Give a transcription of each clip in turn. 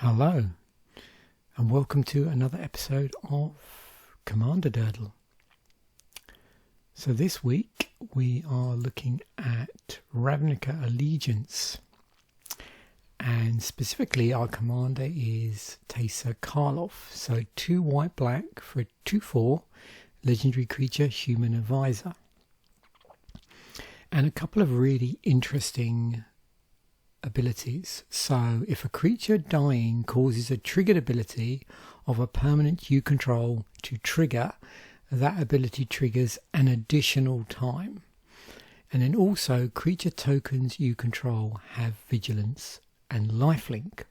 Hello, and welcome to another episode of Commander Durdle. So this week we are looking at Ravnica Allegiance, and specifically our commander is Teysa Karlov. So 2 white-black for a 2/4 legendary creature, human advisor. And a couple of really interesting abilities. So if a creature dying causes a triggered ability of a permanent you control to trigger, that ability triggers an additional time. And then also creature tokens you control have vigilance and lifelink.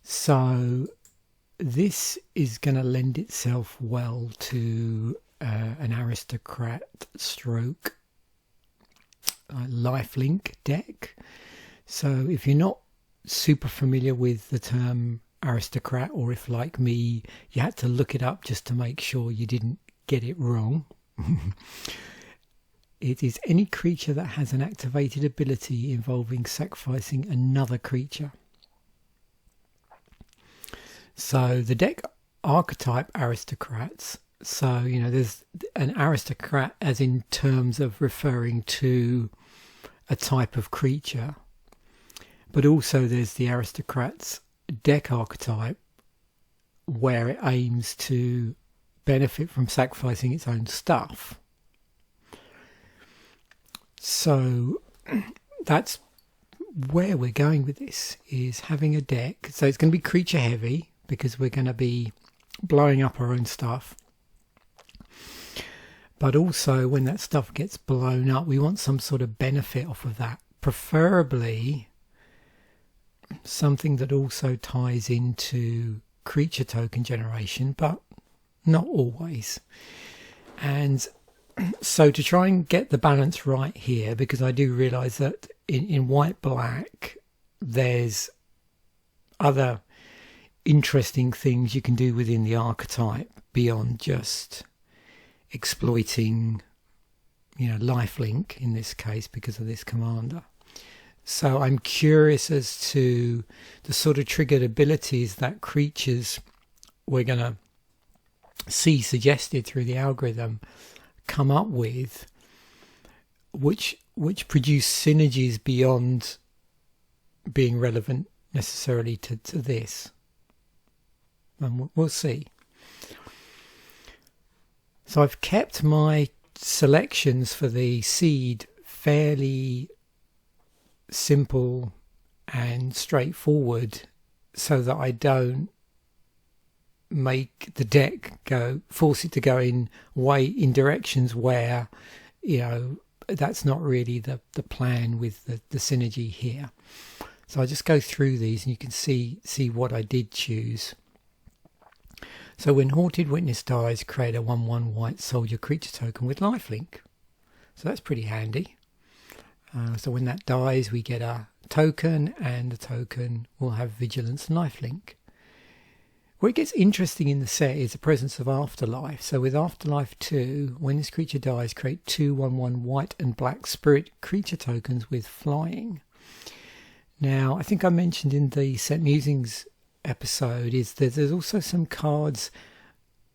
So this is going to lend itself well to an aristocrat stroke lifelink deck. So if you're not super familiar with the term aristocrat, or if like me you had to look it up just to make sure you didn't get it wrong, it is any creature that has an activated ability involving sacrificing another creature. So the deck archetype aristocrats, so there's an aristocrat as in terms of referring to a type of creature, but also there's the aristocrat's deck archetype where it aims to benefit from sacrificing its own stuff. So that's where we're going with this, is having a deck. So it's going to be creature heavy because we're going to be blowing up our own stuff. But also when that stuff gets blown up, we want some sort of benefit off of that. Preferably something that also ties into creature token generation, but not always. And so to try and get the balance right here, because I do realise that in white-black there's other interesting things you can do within the archetype beyond just exploiting lifelink in this case because of this commander. So I'm curious as to the sort of triggered abilities that creatures we're going to see suggested through the algorithm come up with, which produce synergies beyond being relevant necessarily to this. And we'll see. So I've kept my selections for the seed fairly simple and straightforward, so that I don't make the deck force it to go in directions where that's not really the plan with the synergy here. So I just go through these and you can see what I did choose. So when Haunted Witness dies, create a 1/1 white soldier creature token with lifelink. So that's pretty handy. So when that dies, we get a token, and the token will have vigilance and lifelink. Where it gets interesting in the set is the presence of Afterlife. So with Afterlife 2, when this creature dies, create 2 1/1 white and black spirit creature tokens with flying. Now, I think I mentioned in the Set Musings episode is that there's also some cards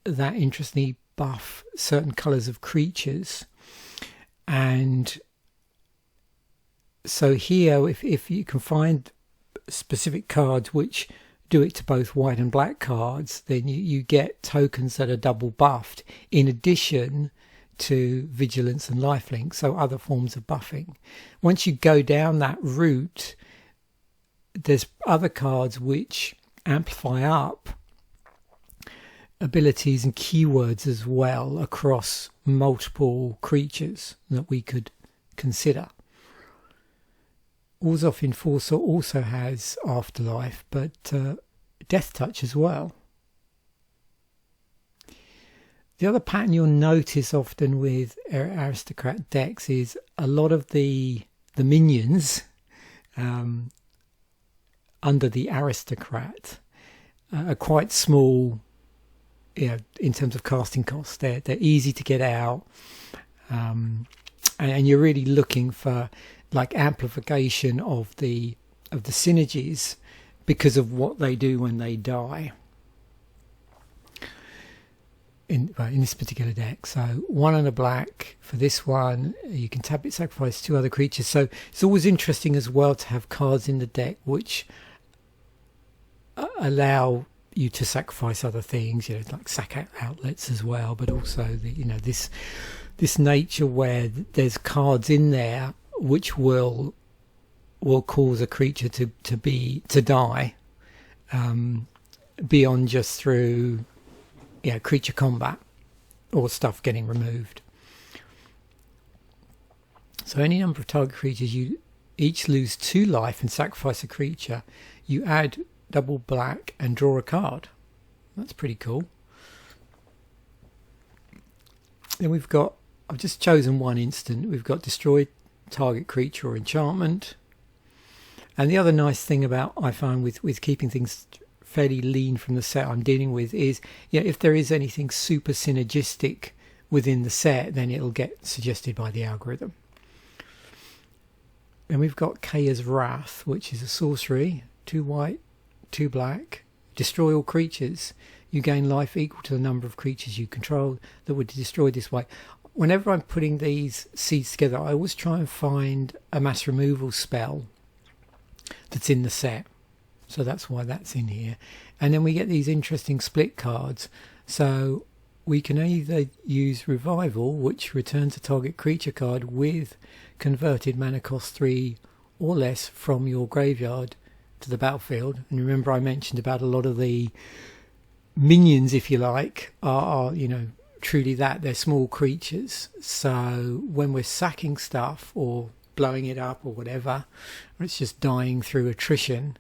that interestingly buff certain colours of creatures. And so here, if you can find specific cards which do it to both white and black cards, then you get tokens that are double buffed in addition to vigilance and lifelink, so other forms of buffing. Once you go down that route, there's other cards which amplify up abilities and keywords as well across multiple creatures that we could consider. Orzhov Enforcer also has Afterlife, but Death Touch as well. The other pattern you'll notice often with aristocrat decks is a lot of the minions under the aristocrat are quite small, in terms of casting costs. They're easy to get out, and you're really looking for like amplification of the synergies because of what they do when they die. In this particular deck. So 1 and a black for this one. You can tap it, sacrifice 2 other creatures. So it's always interesting as well to have cards in the deck which allow you to sacrifice other things, like sack outlets as well, but also this nature where there's cards in there which will cause a creature to die beyond just through creature combat or stuff getting removed. So any number of target creatures, you each lose 2 life and sacrifice a creature. You add double black and draw a card. That's pretty cool. Then we've got, I've just chosen one instant. We've got destroy target creature or enchantment. And the other nice thing about, I find, with keeping things fairly lean from the set I'm dealing with is, if there is anything super synergistic within the set, then it'll get suggested by the algorithm. And we've got Kaya's Wrath, which is a sorcery, 2 white, 2 black, destroy all creatures. You gain life equal to the number of creatures you control that would be destroyed this way. Whenever I'm putting these seeds together, I always try and find a mass removal spell that's in the set. So that's why that's in here. And then we get these interesting split cards. So we can either use Revival, which returns a target creature card with converted mana cost 3 or less from your graveyard to the battlefield. And remember I mentioned about a lot of the minions, if you like, are truly that. They're small creatures. So when we're sacking stuff or blowing it up or whatever, or it's just dying through attrition,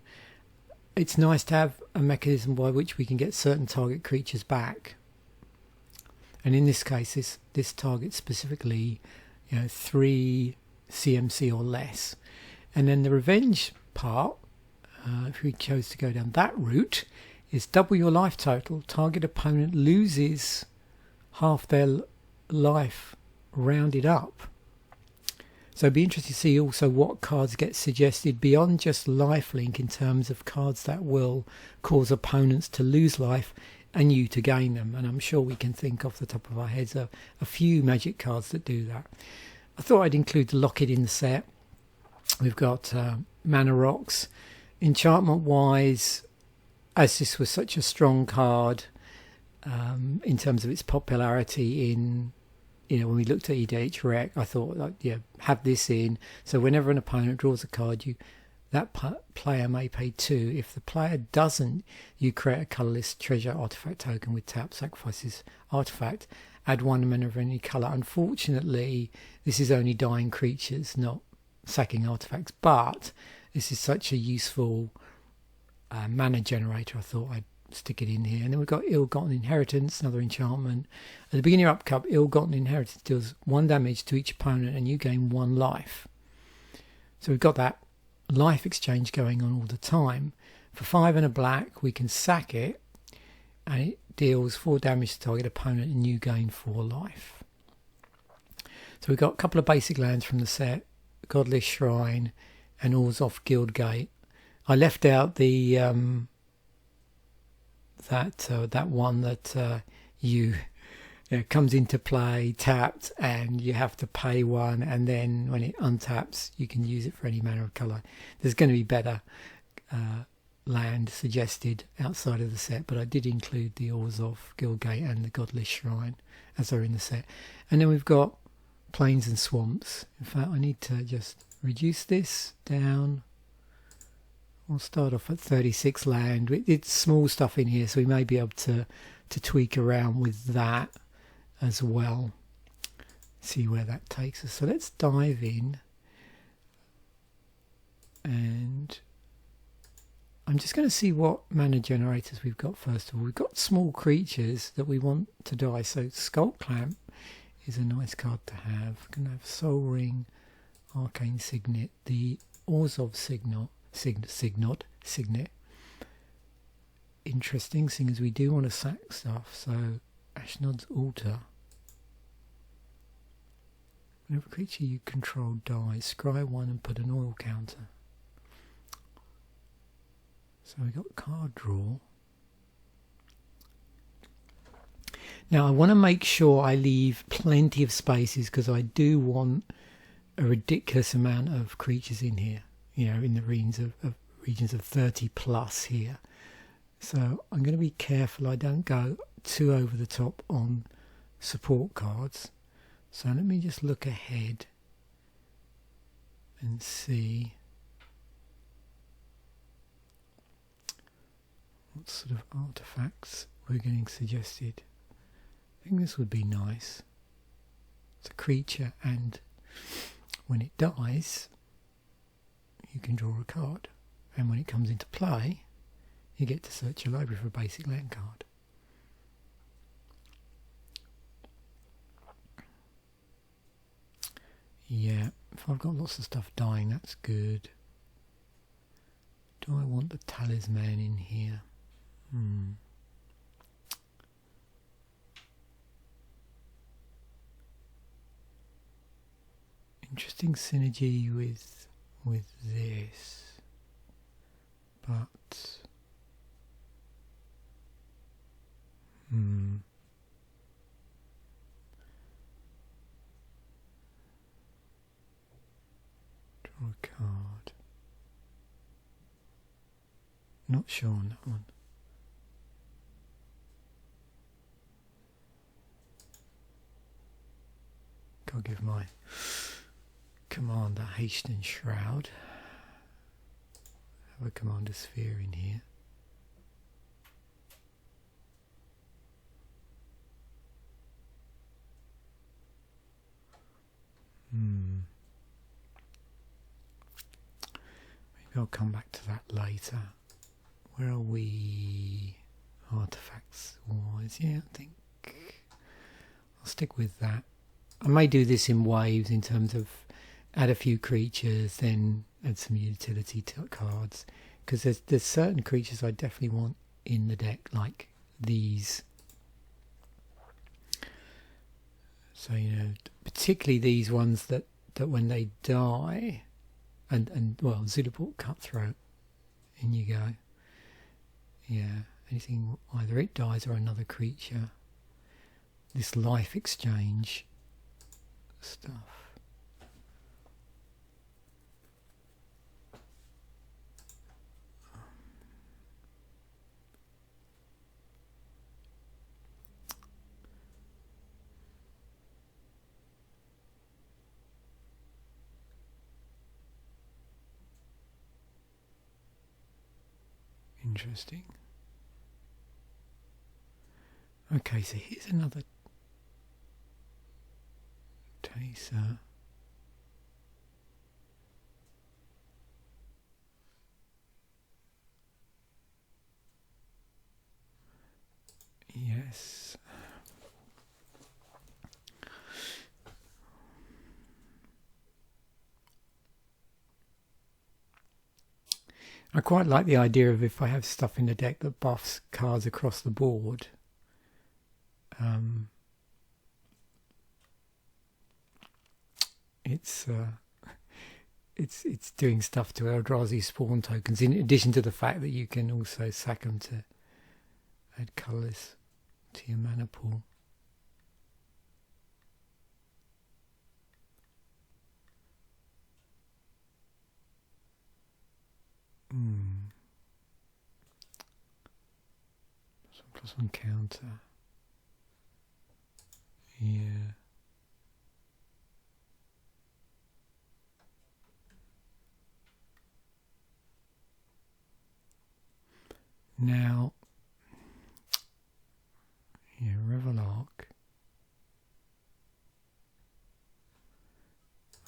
it's nice to have a mechanism by which we can get certain target creatures back. And in this case, this targets specifically 3 CMC or less. And then the revenge part, if we chose to go down that route, is double your life total. Target opponent loses half their life rounded up. So it'd be interesting to see also what cards get suggested beyond just lifelink in terms of cards that will cause opponents to lose life and you to gain them. And I'm sure we can think off the top of our heads of a few magic cards that do that. I thought I'd include the Locket in the set. We've got Mana Rocks. Enchantment wise, as this was such a strong card in terms of its popularity in when we looked at EDH Rec, I thought, have this in. So whenever an opponent draws a card, that player may pay 2. If the player doesn't, you create a colourless treasure artifact token with tap, sacrifices artifact, add 1 mana of any colour. Unfortunately, this is only dying creatures, not sacking artifacts. But this is such a useful mana generator, I thought I'd stick it in here. And then we've got Ill-Gotten Inheritance, another enchantment. At the beginning of your upkeep, Ill-Gotten Inheritance deals 1 damage to each opponent and you gain 1 life. So we've got that life exchange going on all the time. For 5 and a black, we can sack it and it deals 4 damage to target opponent and you gain 4 life. So we've got a couple of basic lands from the set, Godless Shrine and Orzhov Guildgate. I left out the that one that comes into play tapped and you have to pay 1, and then when it untaps you can use it for any manner of colour. There's going to be better land suggested outside of the set, but I did include the Orzhov Guildgate and the Godless Shrine as they're in the set. And then we've got Plains and Swamps. In fact, I need to just reduce this down. We'll start off at 36 land. It's small stuff in here, so we may be able to tweak around with that as well. See where that takes us. So let's dive in. And I'm just going to see what mana generators we've got first of all. We've got small creatures that we want to die. So Sculpt Clamp is a nice card to have. We're going to have Soul Ring, Arcane Signet, the Orzhov Signet. Interesting, seeing as we do want to sack stuff. So Ashnod's Altar. Whenever a creature you control dies, scry 1 and put an oil counter. So we got card draw. Now I want to make sure I leave plenty of spaces because I do want a ridiculous amount of creatures in here. You know, in the regions of 30 plus here. So I'm going to be careful I don't go too over the top on support cards. So let me just look ahead and see what sort of artifacts we're getting suggested. I think this would be nice. It's a creature, and when it dies, you can draw a card. And when it comes into play, you get to search your library for a basic land card. Yeah, if I've got lots of stuff dying, that's good. Do I want the talisman in here? Interesting synergy with this, but draw a card. Not sure on that one. I'll give my commander haste and shroud. Have a commander sphere in here. Maybe I'll come back to that later. Where are we artifacts wise? Yeah, I think I'll stick with that. I may do this in waves in terms of add a few creatures, then add some utility cards, because there's certain creatures I definitely want in the deck, like these. So, you know, particularly these ones that when they die, and well, Zulaport Cutthroat, in you go. Yeah, anything, either it dies or another creature. This life exchange stuff. Interesting. Okay, so here's another Teysa. Yes. I quite like the idea of if I have stuff in the deck that buffs cards across the board. It's doing stuff to Eldrazi spawn tokens, in addition to the fact that you can also sack them to add colours to your mana pool. Plus one counter. Yeah. Now, yeah, Revelark.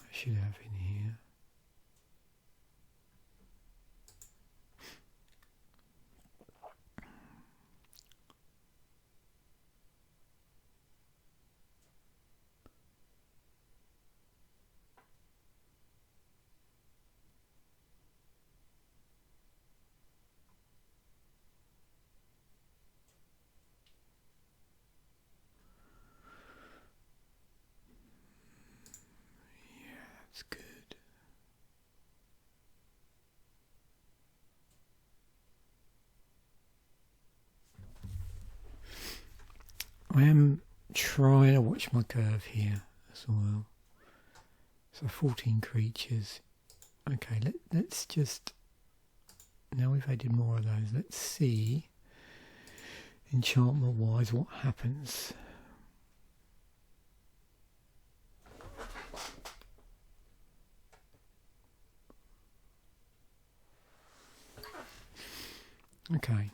I should have in here. That's good. I am trying to watch my curve here as well. So 14 creatures. Okay, let's just... Now we've added more of those. Let's see, enchantment-wise, what happens. Okay.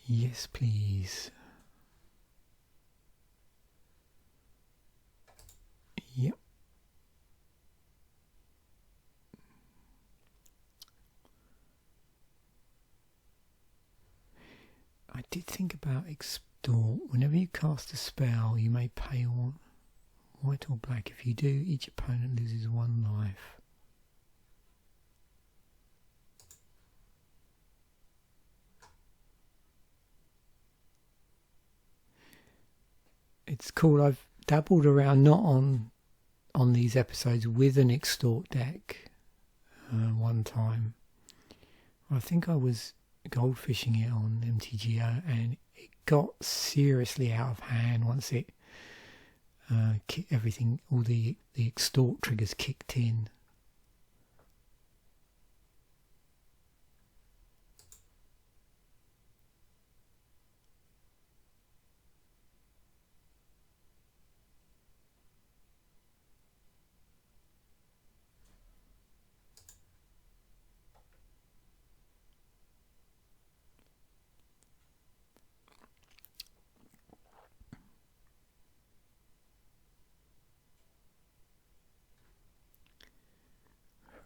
Yes, please. Yep. I did think about extort. Whenever you cast a spell, you may pay one white or black. If you do, each opponent loses 1 life. It's cool. I've dabbled around, not on these episodes, with an extort deck one time. I think I was goldfishing it on MTGO, and it got seriously out of hand once it everything, all the extort triggers kicked in.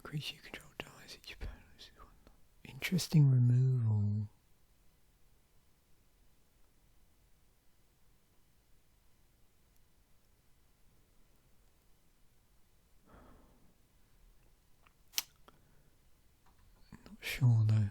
Creature you control dies each opponent loses 1. Interesting removal. Not sure though.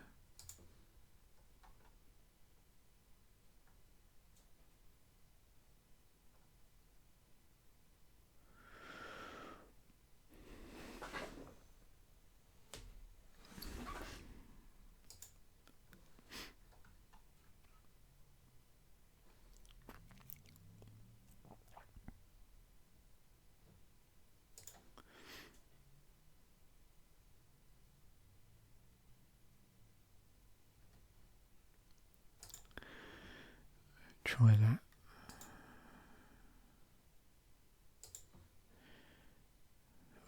Try that.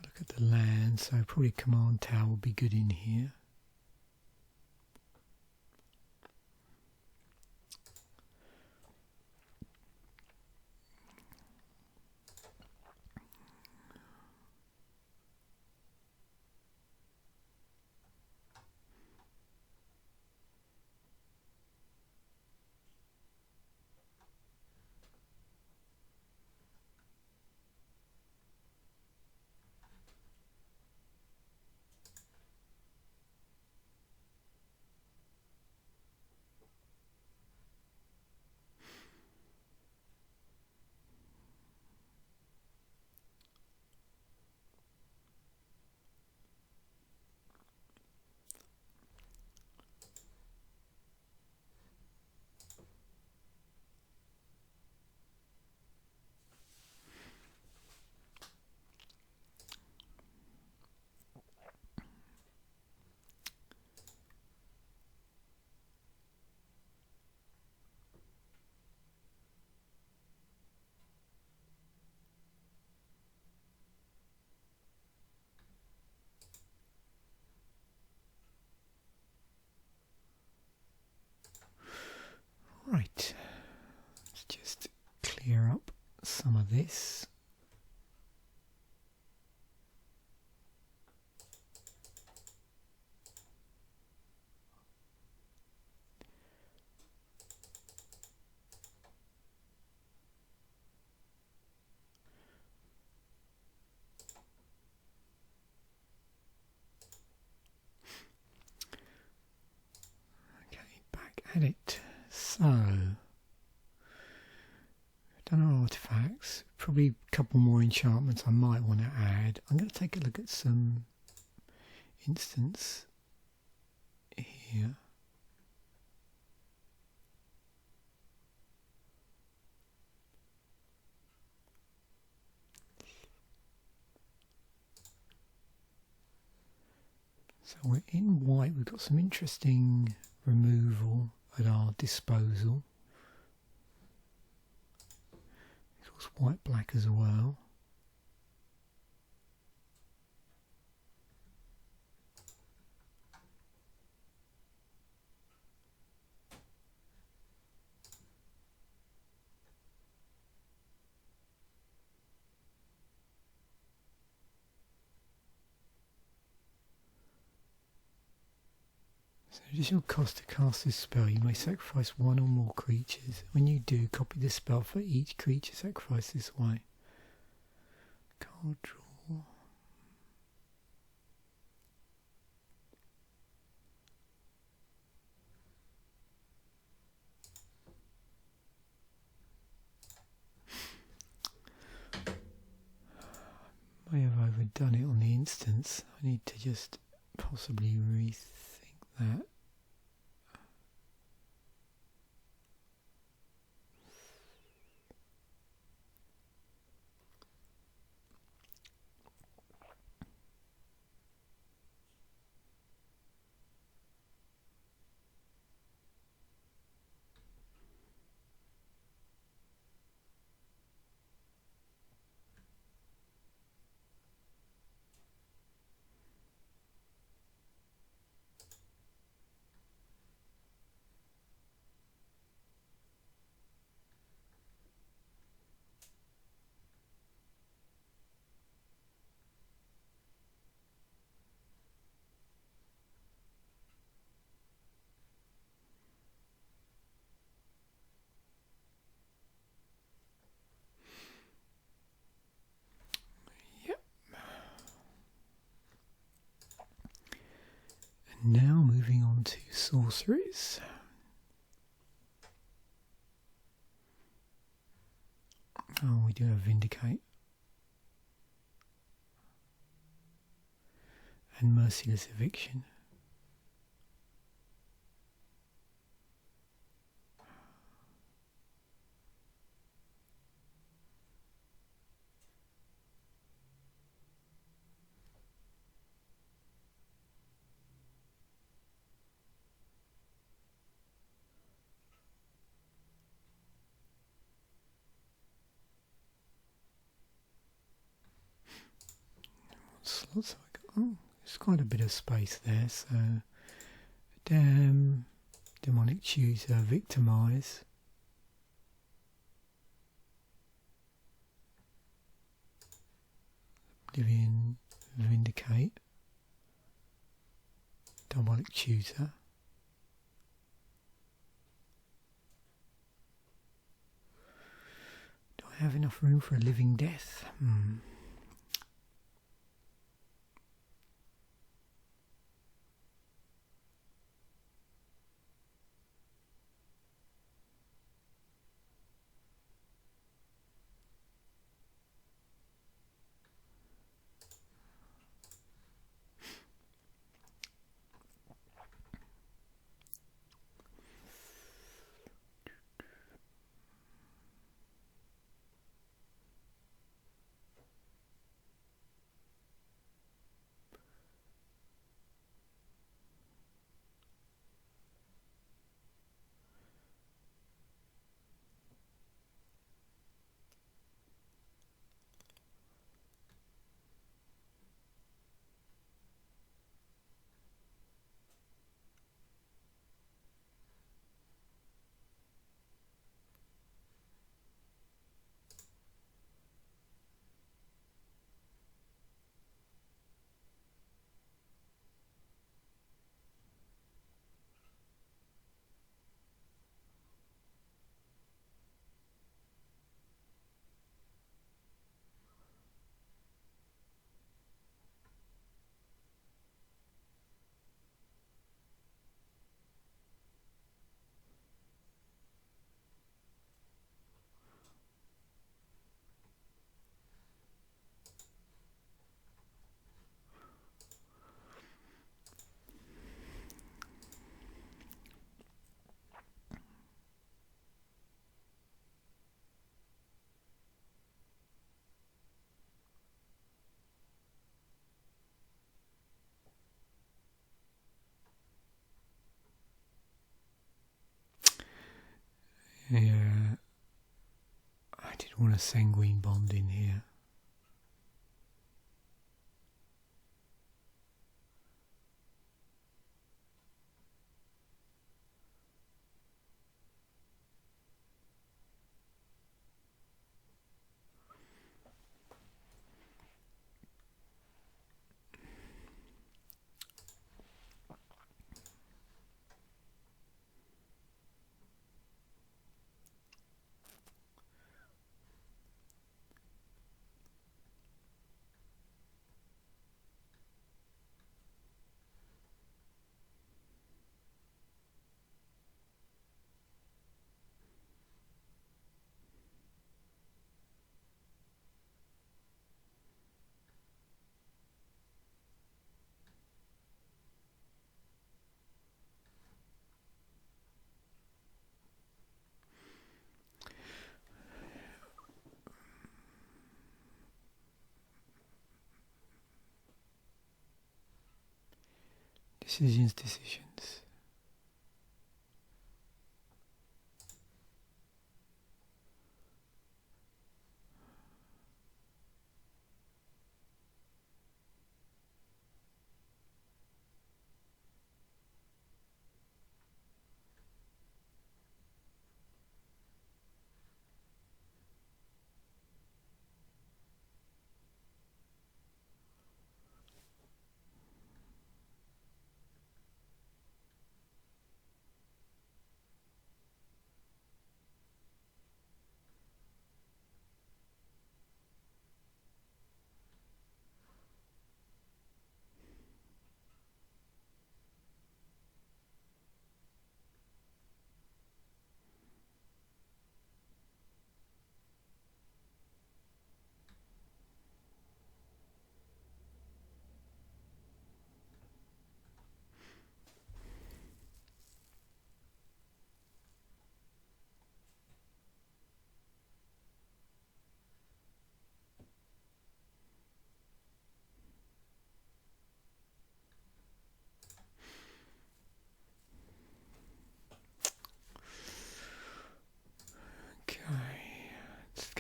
Look at the land, so probably Command Tower will be good in here. Right, let's just clear up some of this. Okay, back at it. So, done our artifacts, probably a couple more enchantments I might want to add. I'm going to take a look at some instants here. So we're in white. We've got some interesting removal at our disposal. Of course, white black as well. So additional cost to cast this spell, you may sacrifice one or more creatures. When you do, copy the spell for each creature sacrificed this way. Card draw. May have overdone it on the instance. I need to just possibly rethink that. Now moving on to sorceries. Oh, we do have Vindicate. And Merciless Eviction. Slots have I got? Oh, there's quite a bit of space there. So, Demonic Tutor, Victimize. Oblivion, Vindicate. Diabolic Tutor. Do I have enough room for a Living Death? Don't want a sanguine bond in here. Decisions.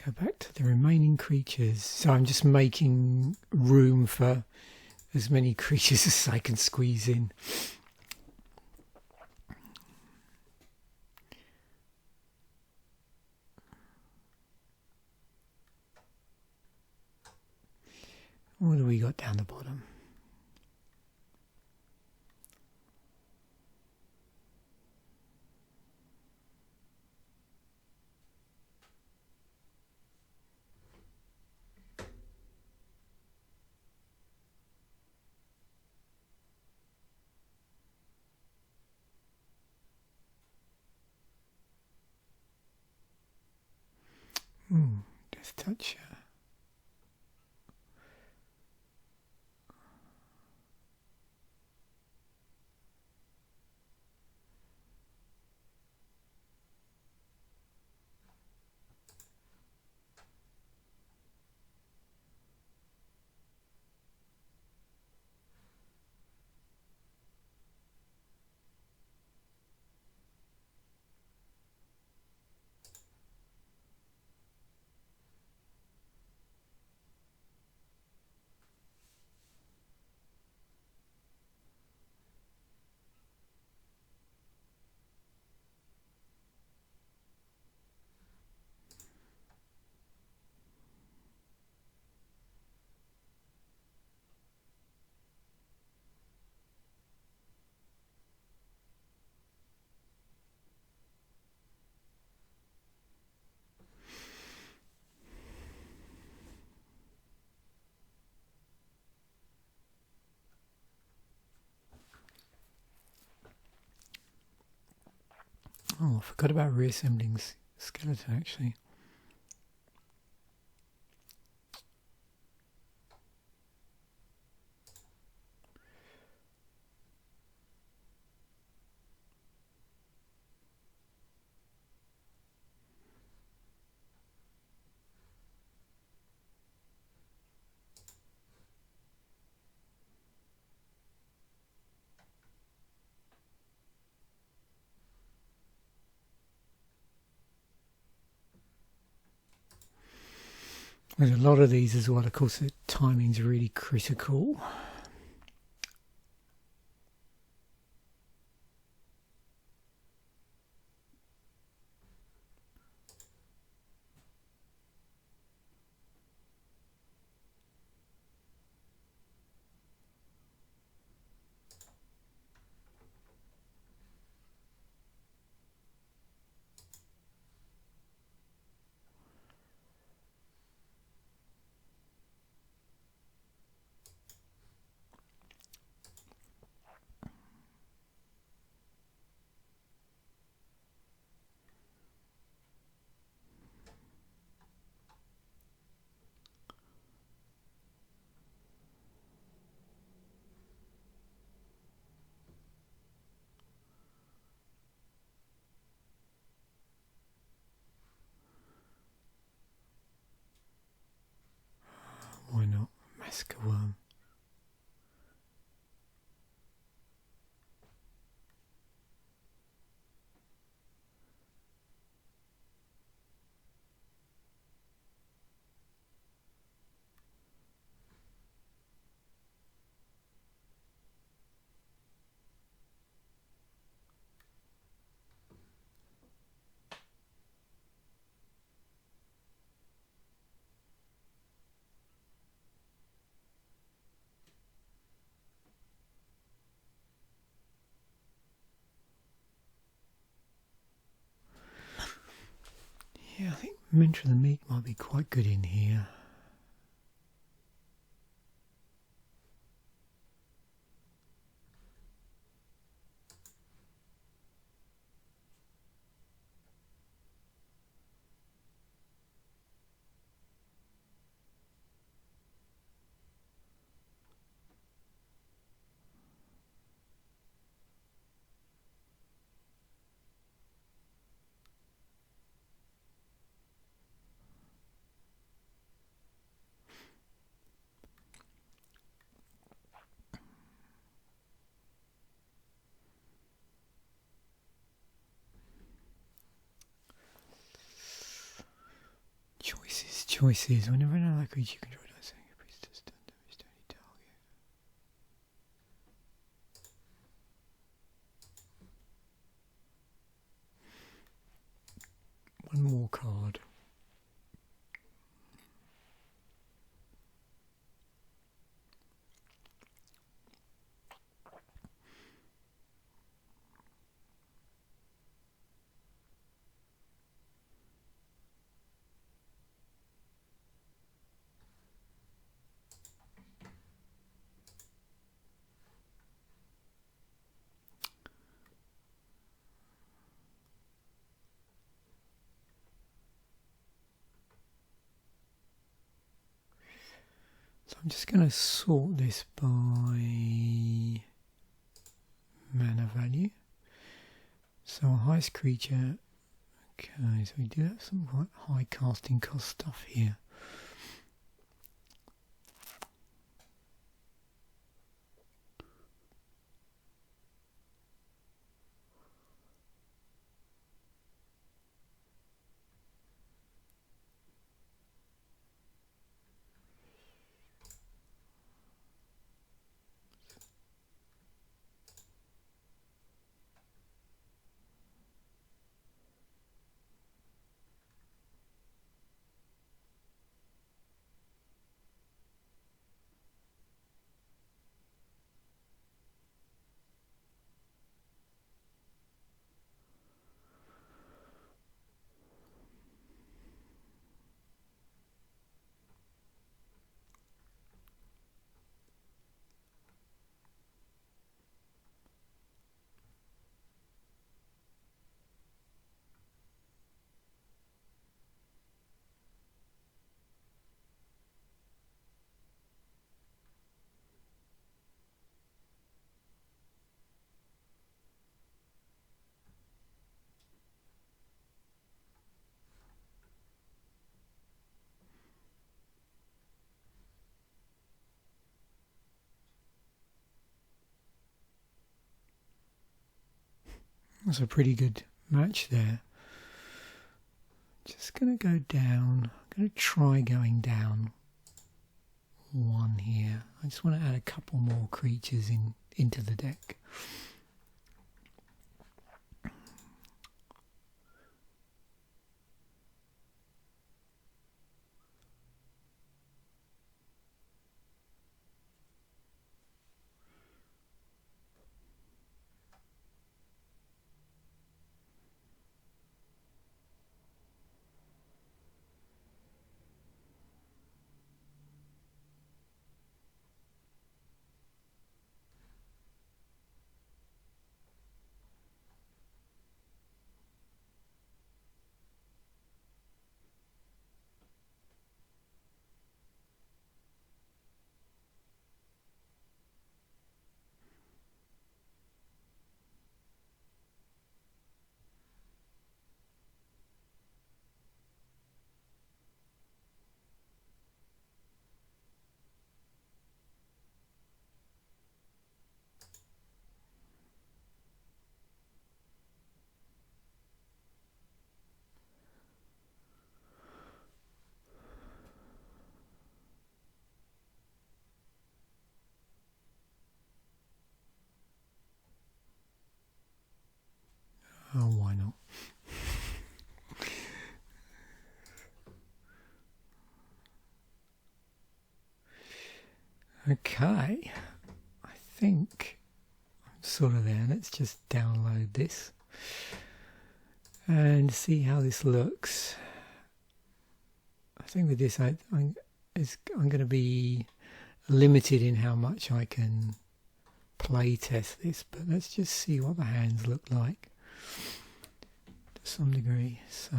Go back to the remaining creatures. So I'm just making room for as many creatures as I can squeeze in. What do we got down the bottom? Death Toucher. Oh, I forgot about reassembling skeleton actually. There's a lot of these as well. Of course, the timing's really critical. Why not? Massacre Wurm. Yeah, I think Ministrant of the Meek might be quite good in here. Choices. Whenever another creature you control does something, a priest does done damage to any target. One more card. So I'm just going to sort this by mana value. So our highest creature. Okay, so we do have some quite high casting cost stuff here. That's a pretty good match there. Just going to go down, I'm going to try going down one here. I just want to add a couple more creatures into the deck. Oh, why not? Okay, I think I'm sort of there. Let's just download this and see how this looks. I think with this I'm going to be limited in how much I can play test this, but let's just see what the hands look like to some degree. So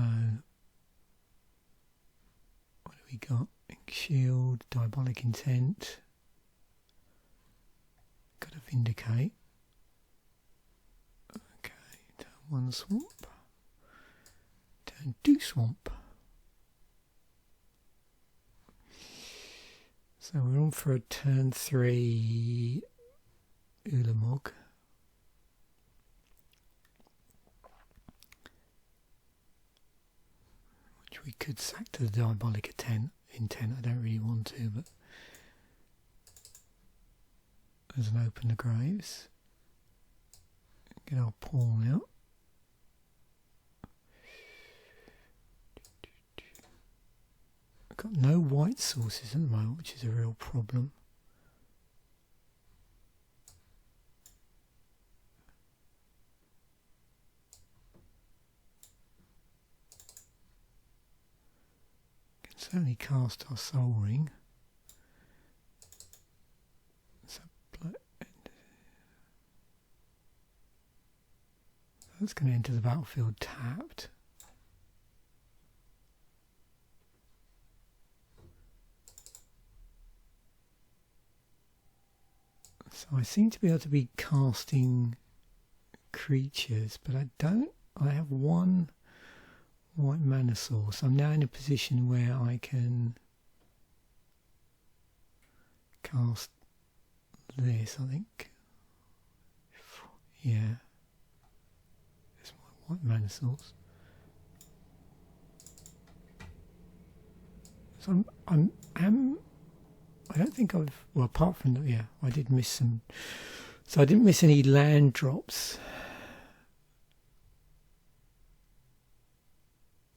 what do we got? Inkshield, Diabolic Intent, got to Vindicate. Okay, turn 1 swamp, turn 2 swamp. So we're on for a turn 3 Ulamog. Which we could sack to the Diabolic Intent. I don't really want to, but as an open the graves. Get our pawn out. I've got no white sources at the moment, which is a real problem. Certainly cast our Soul Ring. So that's going to enter the battlefield tapped. So I seem to be able to be casting creatures, but I have one white mana source. I'm now in a position where I can cast this, I think. Yeah. There's my white mana source. So I don't think I've, well, apart from that, yeah, I did miss some. So I didn't miss any land drops.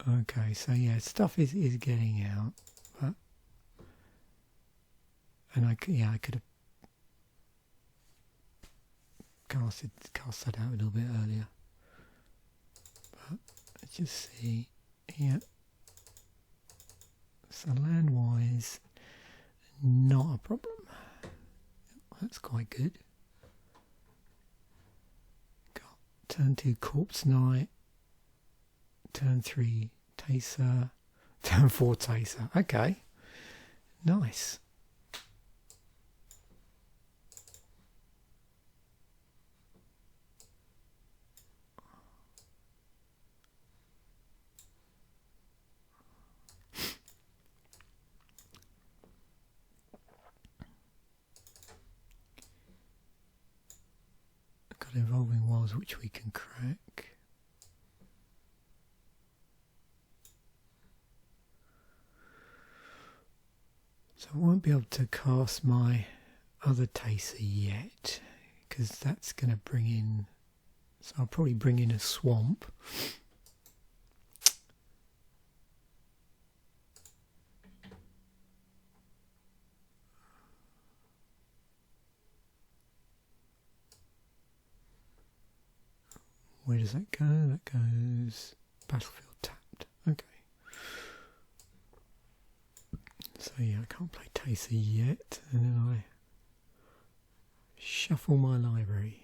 Okay, so yeah, stuff is getting out, but and I could have cast that out a little bit earlier. But let's just see here. So land wise, not a problem. That's quite good. Got turn 2 Corpse Knight. Turn 3 Teysa, turn 4 Teysa. Okay, nice. Got Evolving Wilds which we can crack. I won't be able to cast my other Teysa yet, because that's going to bring in, so I'll probably bring in a swamp. Where does that go? That goes battlefield tapped. Okay. So yeah, I can't play Teysa yet, and then I shuffle my library.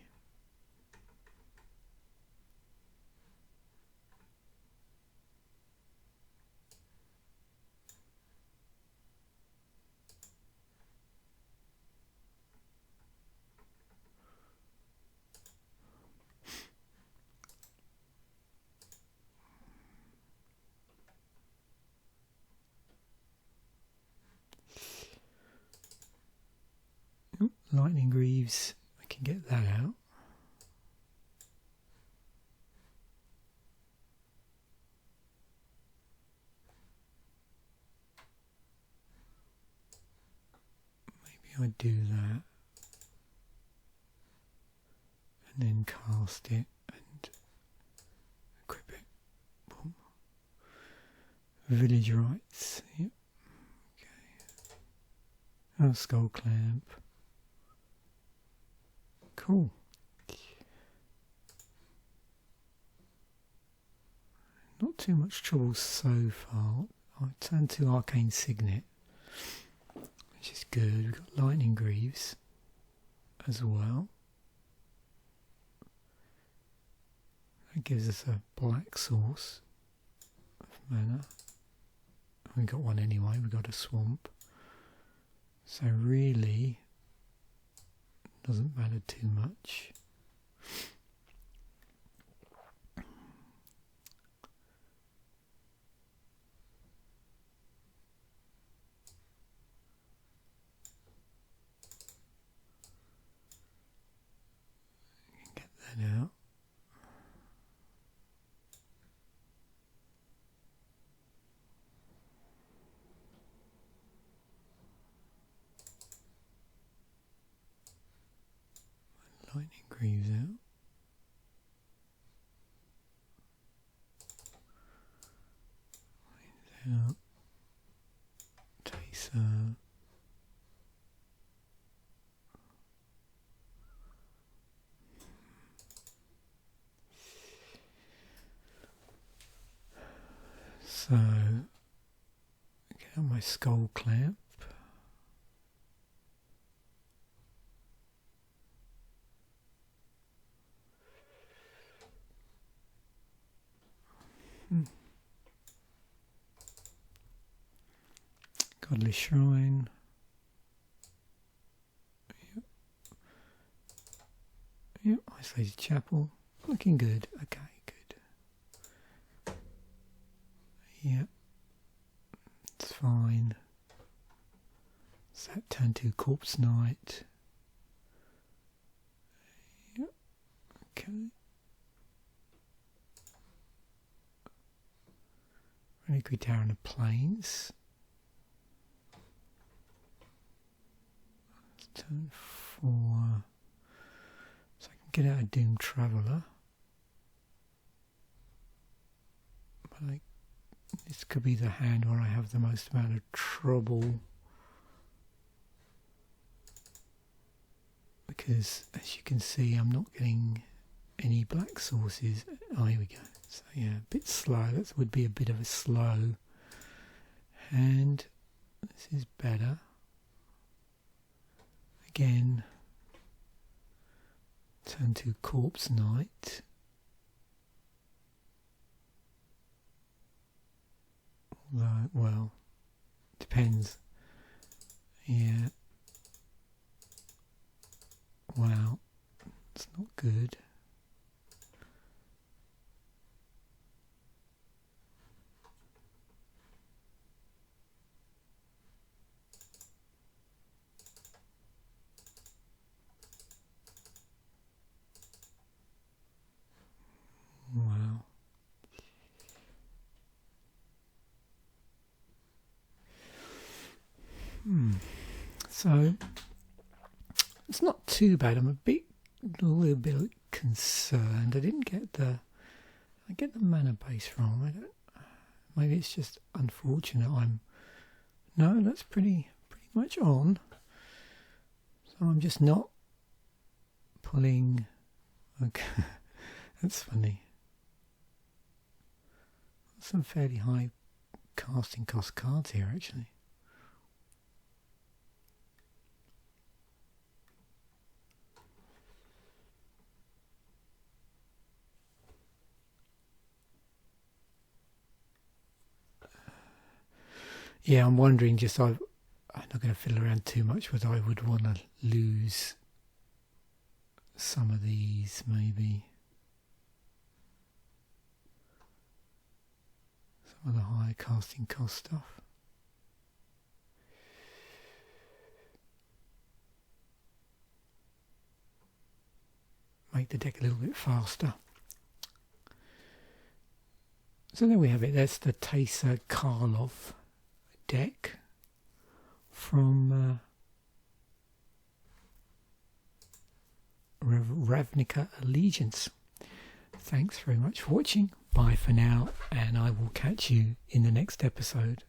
Lightning Greaves, I can get that out. Maybe I do that and then cast it and equip it. Boom. Village Rites, yep. Okay. Oh, Skull Clamp. Cool. Not too much trouble so far. I turn to Arcane Signet, which is good. We've got Lightning Greaves as well. That gives us a black source of mana. We got one anyway. We got a swamp. So really, doesn't matter too much. Get that out. Lightning Greaves out. Out. Teysa. So, get out my Skull Clamp. Godless Shrine. Yep, Isolated Chapel. Looking good. Okay, good. Yep. It's fine. So that turn to Corpse Knight. Yep. Okay. Reliquary Tower in the Plains. Turn 4. So I can get out a Doomed Traveller. But this could be the hand where I have the most amount of trouble. Because as you can see, I'm not getting any black sources. Oh, here we go. So yeah, a bit slow. That would be a bit of a slow hand. This is better. Again, turn to Corpse Knight. Although, well, depends. Yeah. Wow, it's not good. Wow. So it's not too bad. I'm a little bit concerned. I get the mana base wrong. Maybe it's just unfortunate. No, that's pretty much on. So I'm just not pulling. Okay, that's funny. Some fairly high casting cost cards here, actually. Yeah, I'm wondering I'm not going to fiddle around too much, whether I would want to lose some of these, maybe. Some of the high casting cost stuff. Make the deck a little bit faster. So there we have it. That's the Teysa Karlov deck from Ravnica Allegiance. Thanks very much for watching. Bye for now, and I will catch you in the next episode.